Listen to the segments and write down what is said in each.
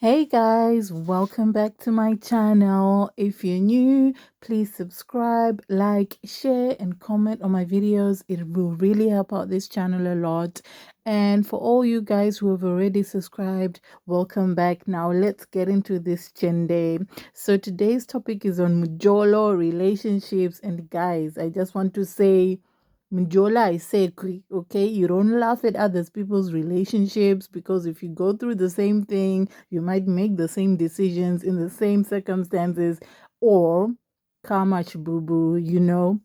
Hey guys, welcome back to my channel. If you're new, please subscribe, like, share, and comment on my videos. It will really help out this channel a lot. And for all you guys who have already subscribed, welcome back. Now let's get into this chende. So today's topic is on Mjolo relationships. And guys, I just want to say, Mjola, I said, okay, you don't laugh at others people's relationships, because if you go through the same thing, you might make the same decisions in the same circumstances, or much boo boo.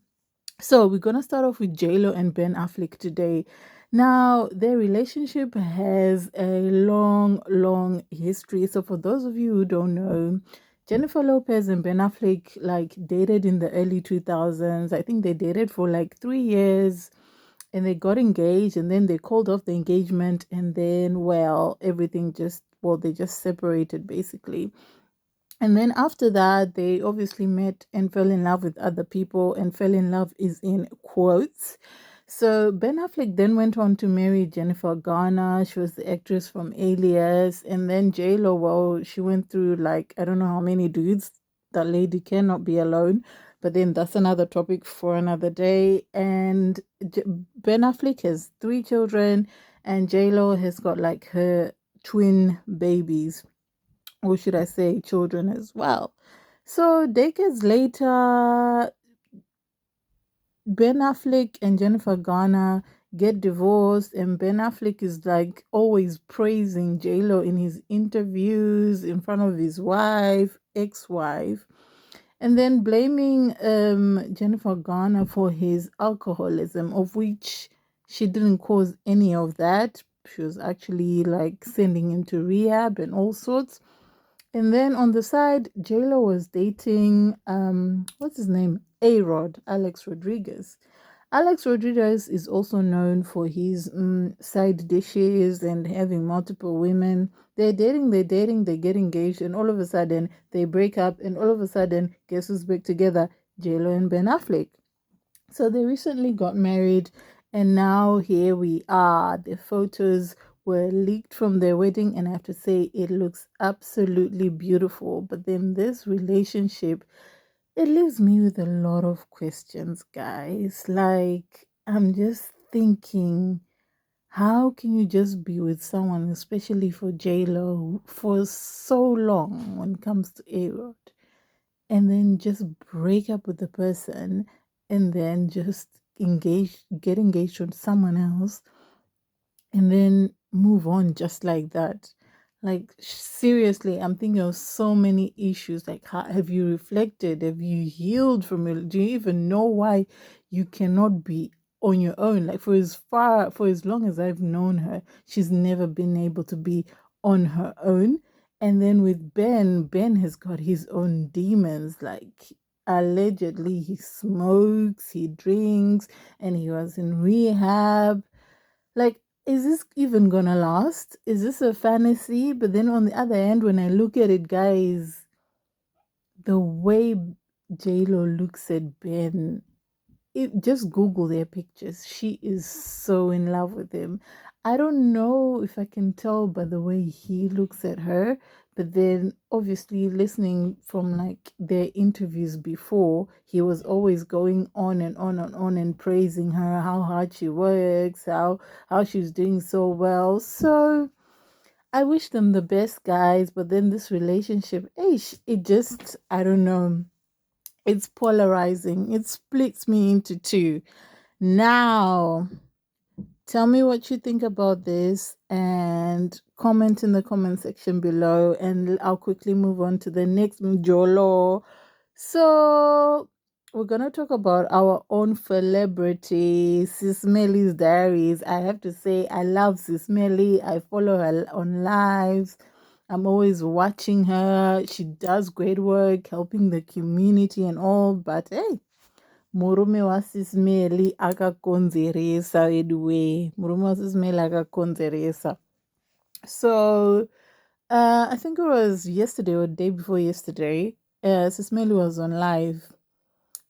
So we're gonna start off with Jlo and Ben Affleck today. Now, their relationship has a long history. So for those of you who don't know, Jennifer Lopez and Ben Affleck like dated in the early 2000s. I think they dated for like 3 years and they got engaged, and then they called off the engagement, and then everything they just separated basically. And then after that, they obviously met and fell in love with other people, and fell in love is in quotes. So Ben Affleck then went on to marry Jennifer Garner. She was the actress from Alias. And then J-Lo, well, she went through like, I don't know how many dudes. That lady cannot be alone. But then that's another topic for another day. And Ben Affleck has 3 children, and J-Lo has got like her twin babies, or should I say children as well. So decades later, Ben Affleck and Jennifer Garner get divorced, and Ben Affleck is like always praising J-Lo in his interviews in front of his ex-wife, and then blaming Jennifer Garner for his alcoholism, of which she didn't cause any of that. She was actually like sending him to rehab and all sorts. And then on the side, JLo was dating what's his name? A-Rod, Alex Rodriguez. Alex Rodriguez is also known for his side dishes and having multiple women. They're dating, they get engaged, and all of a sudden they break up, and all of a sudden, guess who's back together? JLo and Ben Affleck. So they recently got married, and now here we are. The photos were leaked from their wedding, and I have to say it looks absolutely beautiful. But then this relationship, it leaves me with a lot of questions, guys. Like, I'm just thinking, how can you just be with someone, especially for J-Lo, for so long when it comes to A-Rod, and then just break up with the person, and then just get engaged with someone else, and then move on just like that? Like, seriously, I'm thinking of so many issues. Like, how, have you reflected? Have you healed from it? Do you even know why you cannot be on your own? Like, for as long as I've known her, she's never been able to be on her own. And then with Ben has got his own demons. Like, allegedly, he smokes, he drinks, and he was in rehab. Like, is this even gonna last? Is this a fantasy? But then on the other hand, when I look at it, guys, the way J-Lo looks at Ben, just Google their pictures. She is so in love with him. I don't know if I can tell by the way he looks at her, but then obviously listening from like their interviews before, he was always going on and on and on and praising her, how hard she works, how she's doing so well. So I wish them the best, guys. But then this relationship, it just, I don't know. It's polarizing. It splits me into two. Now, tell me what you think about this and comment in the comment section below, and I'll quickly move on to the next Mjolo. So, we're going to talk about our own celebrity, Sis Melly's Diaries. I have to say, I love Sis Melly. I follow her on lives. I'm always watching her. She does great work helping the community and all, but hey, murume wasismeli akakonzeresa anyway. Murume wasismeli akakonzeresa. So, I think it was yesterday or day before yesterday, Sismeli was on live,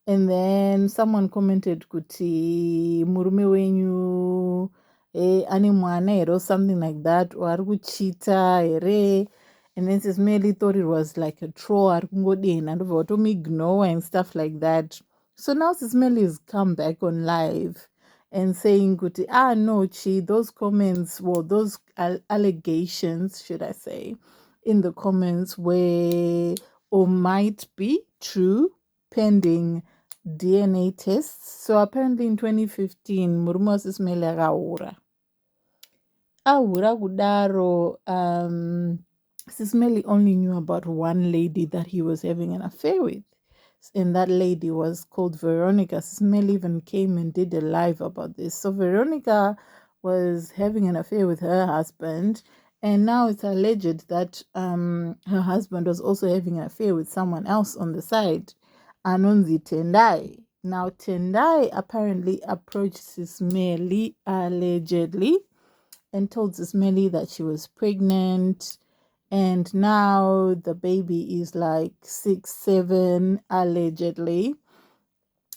and then someone commented kuti murume wenyu ane mwana here or something like that, or ari kuchita here. And then Sis Melly thought it was like a troll and ignore and stuff like that. So now Sis Melly has come back on live and saying, no, Chi, those comments, well, those allegations, should I say, in the comments were or might be true pending DNA tests. So apparently in 2015, Murumo Sis Melly akaura kudaro. Sismeli only knew about one lady that he was having an affair with, and that lady was called Veronica. Sismeli even came and did a live about this. So Veronica was having an affair with her husband, and now it's alleged that her husband was also having an affair with someone else on the side, Anonzi Tendai. Now Tendai apparently approached Sismeli allegedly and told Sismeli that she was pregnant, and now the baby is like 6, 7, allegedly.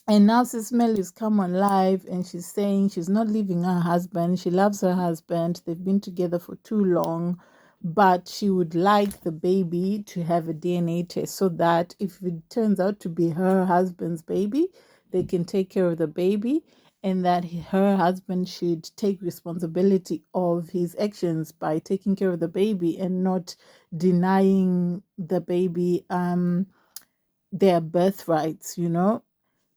And now Sismeli's come on live and she's saying she's not leaving her husband. She loves her husband. They've been together for too long, but she would like the baby to have a DNA test so that if it turns out to be her husband's baby, they can take care of the baby, and that her husband should take responsibility of his actions by taking care of the baby and not denying the baby their birthrights,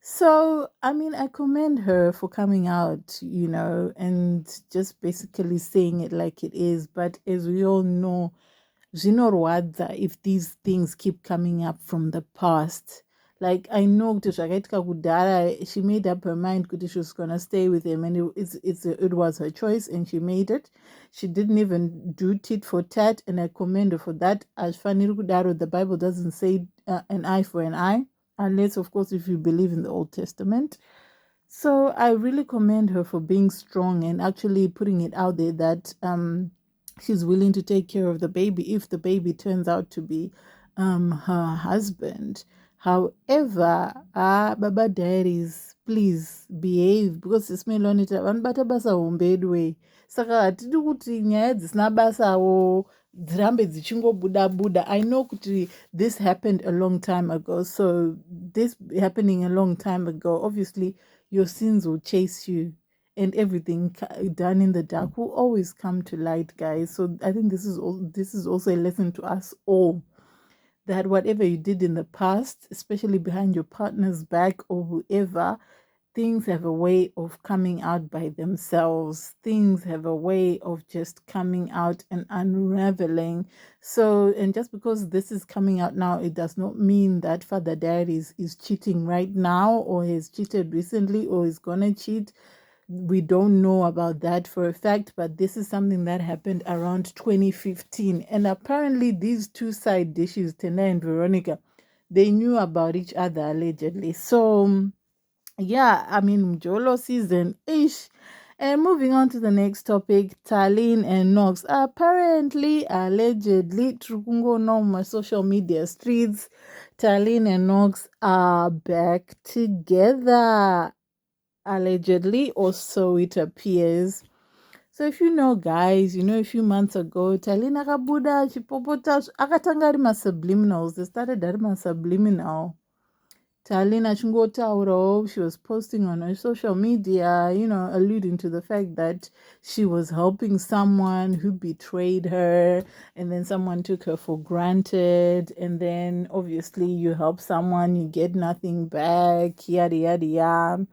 So, I mean, I commend her for coming out, and just basically saying it like it is. But as we all know, zvinorwadza if these things keep coming up from the past. Like, I know kuti zvakaitika kudhara, she made up her mind kuti she was going to stay with him, and it was her choice, and she made it. She didn't even do tit for tat, and I commend her for that. Azvifaniri kudaro, the Bible doesn't say an eye for an eye, unless, of course, if you believe in the Old Testament. So I really commend her for being strong and actually putting it out there that she's willing to take care of the baby if the baby turns out to be her husband. However, Baba Diaries, please behave, because isimelonita vanobata basa hombedwe. Saka hatidi kuti nyaya dzisina basawo dzirambe dzichingobuda. I know kuti this happened a long time ago, so this happening a long time ago, obviously your sins will chase you, and everything done in the dark will always come to light, guys. So I think this is also a lesson to us all, that whatever you did in the past, especially behind your partner's back or whoever, things have a way of coming out by themselves. Things have a way of just coming out and unraveling. So, and just because this is coming out now, it does not mean that Father Dad is cheating right now, or has cheated recently, or is gonna cheat. We don't know about that for a fact, but this is something that happened around 2015. And apparently these two side dishes, Tena and Veronica, they knew about each other allegedly. So yeah, I mean, Mjolo season ish. And moving on to the next topic, Taline and Knox. Apparently, allegedly, Trukungo no my social media streets, Taline and Knox are back together. Allegedly, or so it appears. So if you know, guys, a few months ago, Taline akabuda chipopota akatanga ari subliminals. They started ari subliminal. Taline achingotaurawo, she was posting on her social media, alluding to the fact that she was helping someone who betrayed her, and then someone took her for granted, and then obviously you help someone, you get nothing back, yada yada yada.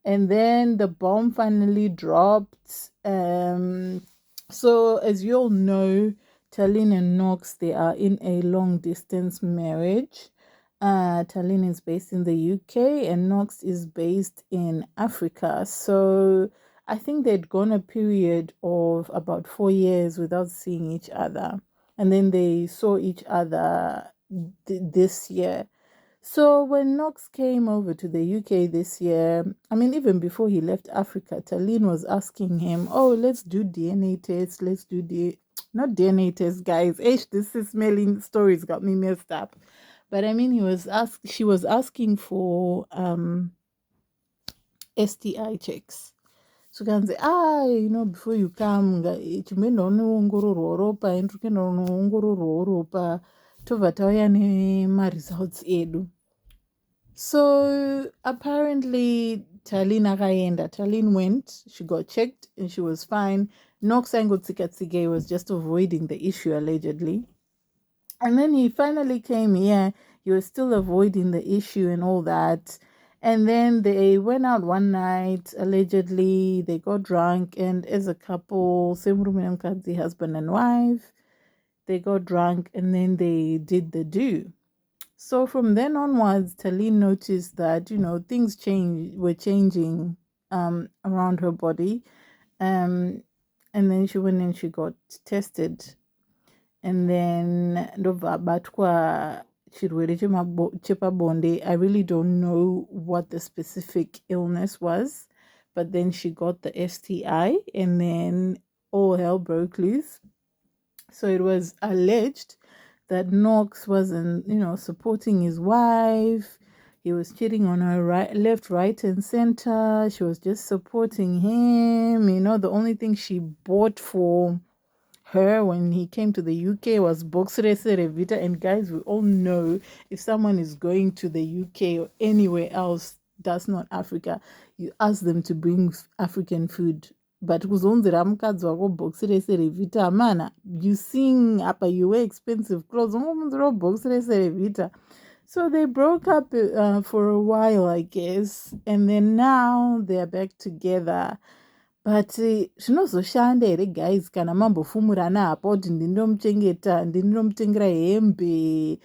And then the bomb finally dropped. So as you all know, Taline and Knox, they are in a long distance marriage. Taline is based in the UK and Knox is based in Africa. So I think they'd gone a period of about 4 years without seeing each other. And then they saw each other this year. So when Knox came over to the UK this year, I mean, even before he left Africa, Taline was asking him, oh, let's do DNA tests. Let's do not DNA tests, guys. This is smelling stories got me messed up. But I mean, she was asking for STI checks. tukanzi before you come chimboenda unoongororwa ropa and tokuenda unoongororwawo ropa tobva tauya nemaresults edu. So apparently Taline went, she got checked and she was fine. Knox angotsika-tsika, he was just avoiding the issue allegedly. And then he finally came here, he was still avoiding the issue and all that. And then they went out one night, allegedly, they got drunk, and as a couple, the husband and wife, they got drunk and then they did the do. So from then onwards, Taline noticed that, things were changing around her body. And then she went and she got tested. And then ndobva chirwere chepabonde. I really don't know what the specific illness was, but then she got the STI and then all hell broke loose. So it was alleged that Knox wasn't, supporting his wife. He was cheating on her left, right, and center. She was just supporting him. The only thing she bought for her when he came to the UK was Boxrese Revita. And guys, we all know if someone is going to the UK or anywhere else that's not Africa, you ask them to bring African food. But kuzonzera mukadzi wako box rese revita mana, you sing apa, you wear expensive clothes, box rese revita. So they broke up for a while, I guess, and then now they're back together. But zvinozoshanda here guys kana mambofumurana apa kuti ndindomuchengeta, ndindomutengera hembe,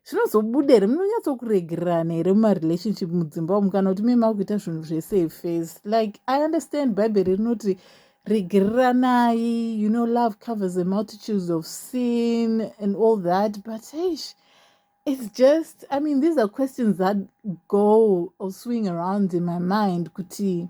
zvinozobuda here, munonyatsokuregererana here mumarelationship mudzimba umu kana kuti mema kuita zvinhu zvesafe face. Like I understand bhaibheri rinoti regereranai, love covers a multitude of sin and all that, but it's just, these are questions that go or swing around in my mind kuti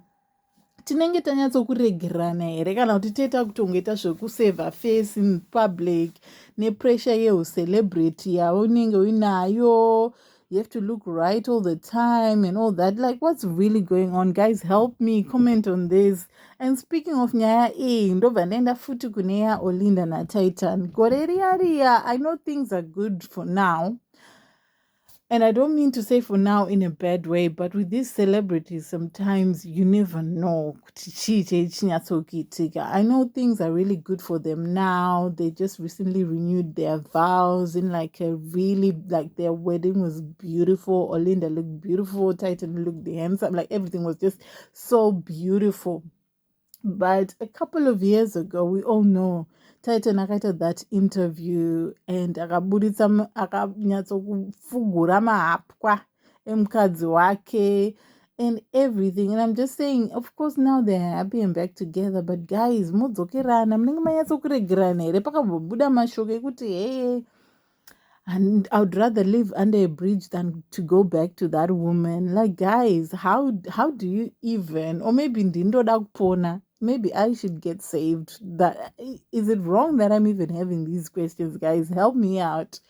tinenge tanyatsokuregerana here kana kuti toita kutongoita zvekusavha face in public nepressure yehucelebrity yaunenge uinayo. You have to look right all the time and all that. Like, what's really going on? Guys, help me, comment on this. And speaking of nyaya iyi, ndobva ndaenda futi kune yaOlinda naTitan. Gore riya, I know things are good for now. And I don't mean to say for now in a bad way, but with these celebrities, sometimes you never know. I know things are really good for them now. They just recently renewed their vows in their wedding was beautiful. Olinda looked beautiful. Titan looked handsome. Like everything was just so beautiful. But a couple of years ago, we all know Titan akaita that interview and akaburitsa akanyatsokufugura mahapwa emukadzi wake and everything. And I'm just saying, of course, now they're happy and back together. But guys, modzokerana, munenge manyatsokuregerana here pakambobuda mashoko ekuti hey, and I would rather live under a bridge than to go back to that woman. Like, guys, how do you even, or maybe ndindoda kupona, maybe I should get saved. Is it wrong that I'm even having these questions? Guys, help me out.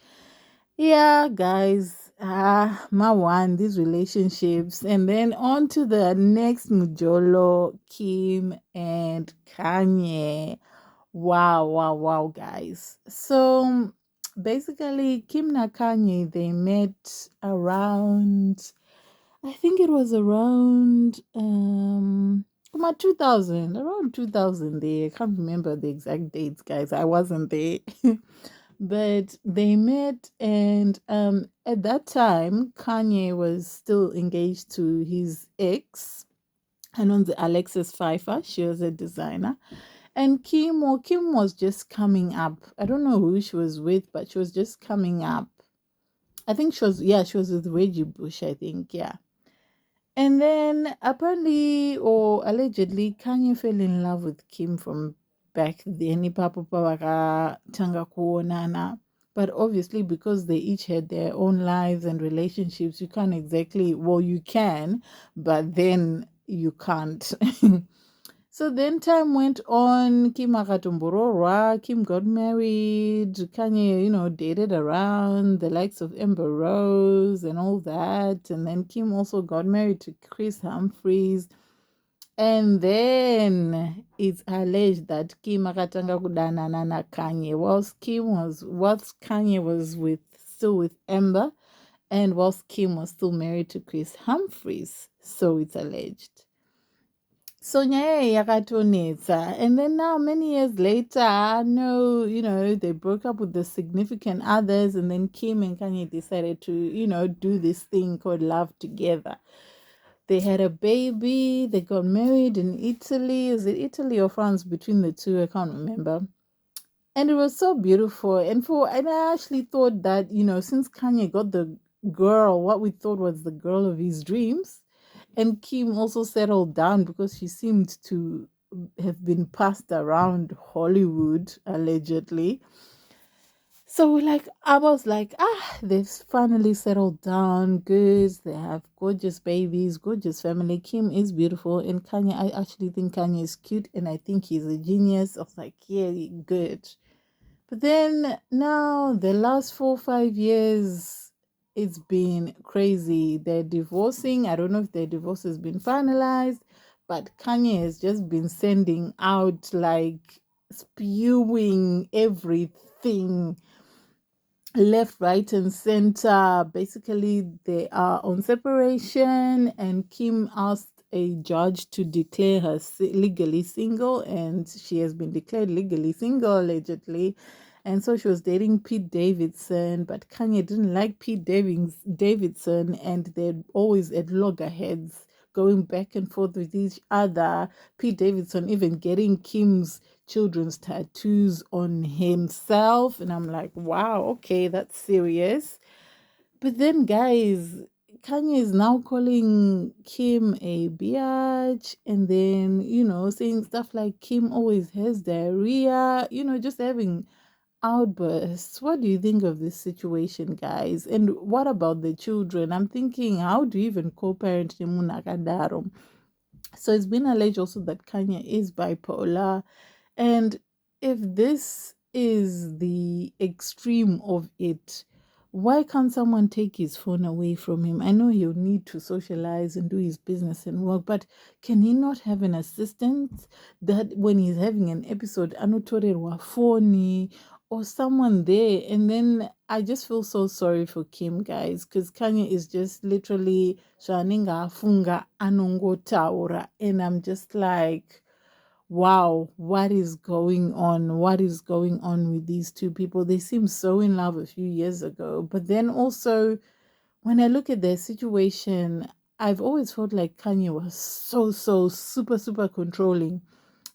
Yeah, guys, these relationships. And then on to the next Mjolo, Kim and Kanye. Wow, guys. So basically, Kim and Kanye, they met around, I think it was around 2000, around 2000 there. I can't remember the exact dates, guys. I wasn't there. But they met, and at that time, Kanye was still engaged to his ex, and on the Alexis Pfeiffer, she was a designer. And Kim was just coming up. I don't know who she was with, but she was just coming up. I think she was with Reggie Bush, I think, yeah. And then apparently or allegedly, Kanye fell in love with Kim from back then. But obviously, because they each had their own lives and relationships, you can't exactly, well, you can, but then you can't. So then time went on, Kim akatombororwa, Kim got married, Kanye, dated around the likes of Amber Rose and all that. And then Kim also got married to Chris Humphries. And then it's alleged that Kim akatanga kudanana na Kanye. Whilst Kanye was still with Amber, and whilst Kim was still married to Chris Humphries, so it's alleged. So yakatonetsa. And then now many years later, I know, they broke up with the significant others, and then Kim and Kanye decided to, do this thing called love together. They had a baby, they got married in Italy. Is it Italy or France? Between the two, I can't remember. And it was so beautiful. And I actually thought that, since Kanye got the girl, what we thought was the girl of his dreams, and Kim also settled down because she seemed to have been passed around Hollywood, allegedly. So I was like, they've finally settled down. Good. They have gorgeous babies, gorgeous family. Kim is beautiful. And Kanye, I actually think Kanye is cute and I think he's a genius. I was like, yeah, good. But then now the last 4 or 5 years, it's been crazy. They're divorcing. I don't know if their divorce has been finalized, but Kanye has just been sending out spewing everything left, right, and center. Basically, they are on separation, and Kim asked a judge to declare her legally single, and she has been declared legally single, allegedly. And so she was dating Pete Davidson, but Kanye didn't like Pete Davidson, and they're always at loggerheads, going back and forth with each other. Pete Davidson even getting Kim's children's tattoos on himself. And I'm like, wow, okay, that's serious. But then, guys, Kanye is now calling Kim a biatch, and then, saying stuff like Kim always has diarrhea, just having outbursts. What do you think of this situation, guys? And what about the children? I'm thinking, how do you even co-parent Nemunakadarom? So it's been alleged also that Kanye is bipolar. And if this is the extreme of it, why can't someone take his phone away from him? I know he'll need to socialize and do his business and work, but can he not have an assistant that when he's having an episode, anotorerwa phone or someone there? And then I just feel so sorry for Kim, guys, because Kanye is just literally shaninga funga anongo taura, and I'm just like, wow, what is going on? What is going on with these two people? They seemed so in love a few years ago. But then also, when I look at their situation, I've always felt like Kanye was so super, super controlling.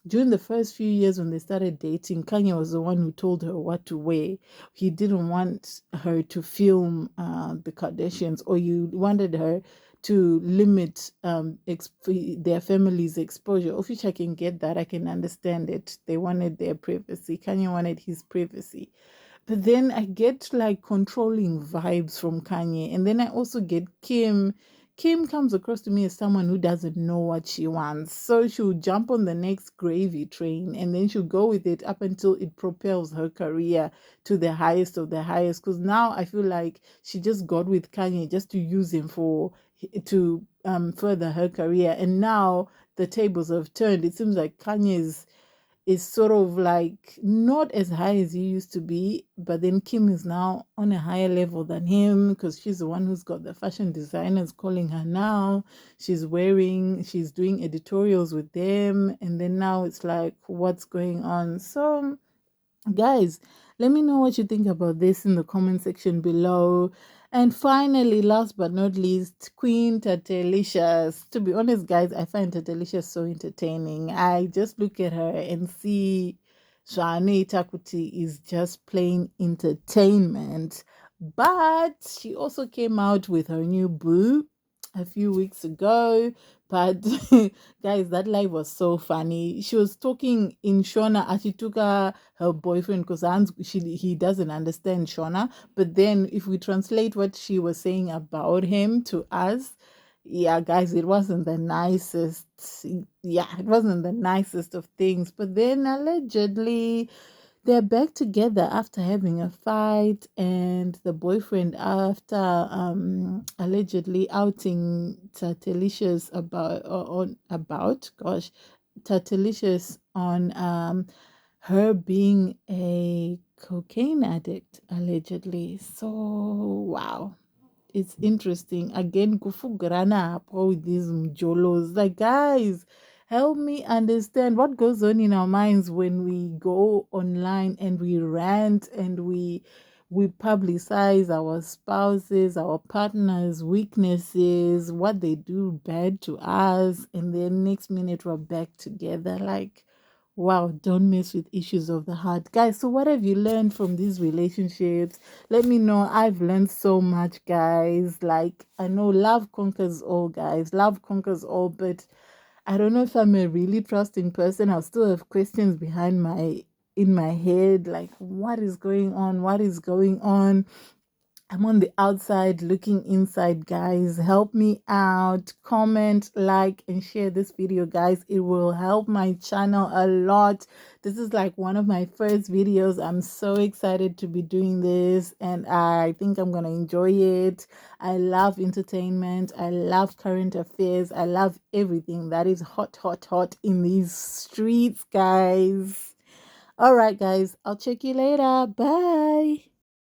During the first few years when they started dating, Kanye was the one who told her what to wear. He didn't want her to film the Kardashians, or you wanted her to limit their family's exposure, of which I can get that. I can understand it. They wanted their privacy. Kanye wanted his privacy. But then I get controlling vibes from Kanye. And then I also get Kim. Kim comes across to me as someone who doesn't know what she wants. So she'll jump on the next gravy train and then she'll go with it up until it propels her career to the highest of the highest. Because now I feel like she just got with Kanye just to use him to further her career. And now the tables have turned. It seems like Kanye's is sort of not as high as he used to be, but then Kim is now on a higher level than him because she's the one who's got the fashion designers calling her now. She's doing editorials with them, and then now it's like, what's going on? So guys, let me know what you think about this in the comment section below. And finally, last but not least, Queen Tatalicious. To be honest, guys, I find Tatalicious so entertaining. I just look at her and see Shani Takuti is just plain entertainment. But she also came out with her new boo a few weeks ago. But guys, that live was so funny. She was talking in Shona as she took her boyfriend because he doesn't understand Shona. But then if we translate what she was saying about him to us, yeah, guys, it wasn't the nicest. Yeah, it wasn't the nicest of things. But then allegedly, they're back together after having a fight, and the boyfriend, after allegedly outing Tatalicious Tatalicious on her being a cocaine addict, allegedly. So wow, it's interesting. Again, kufugrana hapo with these mjolos. Like, guys, help me understand what goes on in our minds when we go online and we rant and we publicize our spouses, our partners' weaknesses, what they do bad to us, and then next minute we're back together. Like, wow, don't mess with issues of the heart. Guys, so what have you learned from these relationships? Let me know. I've learned so much, guys. Like, I know love conquers all, guys. Love conquers all, but I don't know if I'm a really trusting person. I'll still have questions behind my in my head, like what is going on? What is going on? I'm on the outside looking inside, guys. Help me out. Comment, like, and share this video, guys. It will help my channel a lot. This is like one of my first videos. I'm so excited to be doing this, and I think I'm going to enjoy it. I love entertainment. I love current affairs. I love everything that is hot, hot, hot in these streets, guys. All right, guys. I'll check you later. Bye.